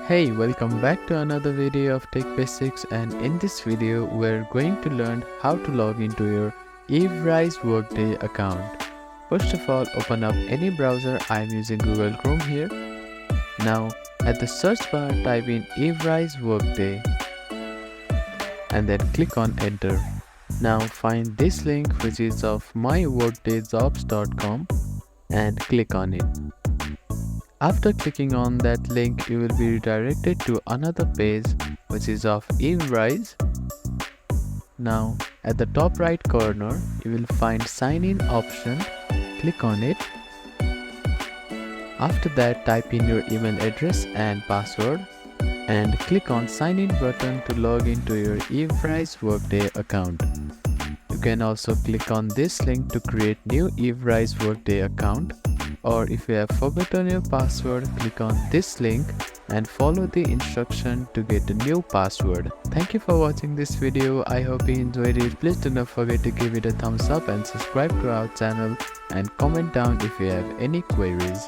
Hey, welcome back to another video of Tech Basics, and in this video we're going to learn how to log into your Everise Workday account. First of all, open up any browser. I'm using Google Chrome here. Now at the search bar type in Everise Workday and then click on enter. Now find this link which is of myworkdayjobs.com and click on it. After clicking on that link, you will be redirected to another page which is of Everise. Now at the top right corner, you will find sign in option. Click on it. After that, type in your email address and password and click on sign in button to log into your Everise Workday account. You can also click on this link to create new Everise Workday account. Or if you have forgotten your password, click on this link and follow the instruction to get a new password. Thank you for watching this video. I hope you enjoyed it. Please do not forget to give it a thumbs up and subscribe to our channel and comment down if you have any queries.